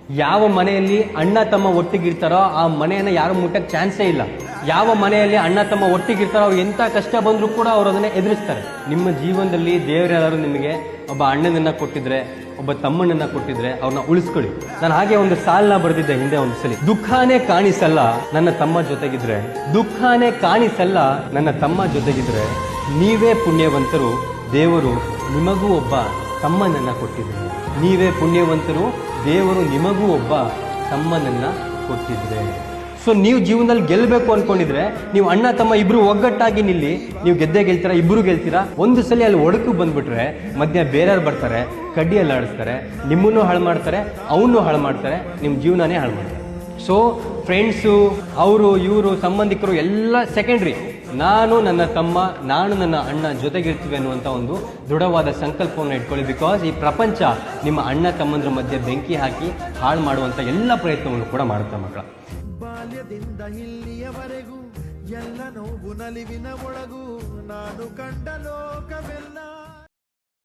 ಯಾವ ಮನೆಯಲ್ಲಿ ಅಣ್ಣ ತಮ್ಮ ಒಟ್ಟಿಗಿರ್ತಾರೋ ಆ ಮನೆಯನ್ನ ಯಾರು ಮುಟ್ಟಕ್ಕೆ ಚಾನ್ಸೇ ಇಲ್ಲ. ಯಾವ ಮನೆಯಲ್ಲಿ ಅಣ್ಣ ತಮ್ಮ ಒಟ್ಟಿಗಿರ್ತಾರೋ ಅವ್ರು ಎಂಥ ಕಷ್ಟ ಬಂದರೂ ಕೂಡ ಅವ್ರು ಅದನ್ನ ಎದುರಿಸ್ತಾರೆ. ನಿಮ್ಮ ಜೀವನದಲ್ಲಿ ದೇವರೆಲ್ಲರೂ ನಿಮಗೆ ಒಬ್ಬ ಅಣ್ಣನನ್ನ ಕೊಟ್ಟಿದ್ರೆ, ಒಬ್ಬ ತಮ್ಮನನ್ನ ಕೊಟ್ಟಿದ್ರೆ ಅವ್ರನ್ನ ಉಳಿಸ್ಕೊಳ್ಳಿ. ನಾನು ಹಾಗೆ ಒಂದು ಸಾಲನ್ನ ಬರೆದಿದ್ದೆ ಹಿಂದೆ ಒಂದು ಸಲ. ದುಃಖನೇ ಕಾಣಿಸಲ್ಲ ನನ್ನ ತಮ್ಮ ಜೊತೆಗಿದ್ರೆ, ದುಃಖನೇ ಕಾಣಿಸಲ್ಲ ನನ್ನ ತಮ್ಮ ಜೊತೆಗಿದ್ರೆ, ನೀವೇ ಪುಣ್ಯವಂತರು, ದೇವರು ನಿಮಗೂ ಒಬ್ಬ ತಮ್ಮನನ್ನ ಕೊಟ್ಟಿದ್ರೆ. ನೀವೇ ಪುಣ್ಯವಂತರು, ದೇವರು ನಿಮಗೂ ಒಬ್ಬ ತಮ್ಮನನ್ನ ಕೊಟ್ಟಿದ್ರೆ. ಸೊ ನೀವು ಜೀವನದಲ್ಲಿ ಗೆಲ್ಲಬೇಕು ಅನ್ಕೊಂಡಿದ್ರೆ ನೀವು ಅಣ್ಣ ತಮ್ಮ ಇಬ್ರು ಒಗ್ಗಟ್ಟಾಗಿ ನಿಲ್ಲಿ, ನೀವು ಗೆದ್ದೇ ಗೆಲ್ತೀರಾ, ಇಬ್ರು ಗೆಲ್ತೀರಾ. ಒಂದು ಸಲ ಅಲ್ಲಿ ಒಡಕು ಬಂದ್ಬಿಟ್ರೆ ಮಧ್ಯ ಬೇರೆಯವ್ರು ಬರ್ತಾರೆ, ಕಡ್ಡಿಯಲ್ಲಿ ಆಡಿಸ್ತಾರೆ, ನಿಮ್ಮನ್ನು ಹಾಳು ಮಾಡ್ತಾರೆ, ಅವನ್ನೂ ಹಾಳು ಮಾಡ್ತಾರೆ, ನಿಮ್ಮ ಜೀವನನೇ ಹಾಳು ಮಾಡ್ತಾರೆ. ಸೊ ಫ್ರೆಂಡ್ಸು, ಅವರು ಇವರು ಸಂಬಂಧಿಕರು ಎಲ್ಲ ಸೆಕೆಂಡ್ರಿ. ನಾನು ನನ್ನ ತಮ್ಮ, ನಾನು ನನ್ನ ಅಣ್ಣ ಜೊತೆಗಿರ್ತೀವಿ ಅನ್ನುವಂಥ ಒಂದು ದೃಢವಾದ ಸಂಕಲ್ಪವನ್ನು ಇಟ್ಕೊಳ್ಳಿ. ಬಿಕಾಸ್ ಈ ಪ್ರಪಂಚ ನಿಮ್ಮ ಅಣ್ಣ ತಮ್ಮಂದ್ರ ಮಧ್ಯೆ ಬೆಂಕಿ ಹಾಕಿ ಹಾಳು ಮಾಡುವಂಥ ಎಲ್ಲ ಪ್ರಯತ್ನವನ್ನು ಕೂಡ ಮಾಡುತ್ತೆ ಮಕ್ಕಳ. ಬಾಲ್ಯದಿಂದ ಇಲ್ಲಿಯವರೆಗೂ ಎಲ್ಲ ನೋವು ನಲಿವಿನ ಒಳಗೂ ನಾನು ಕಂಡ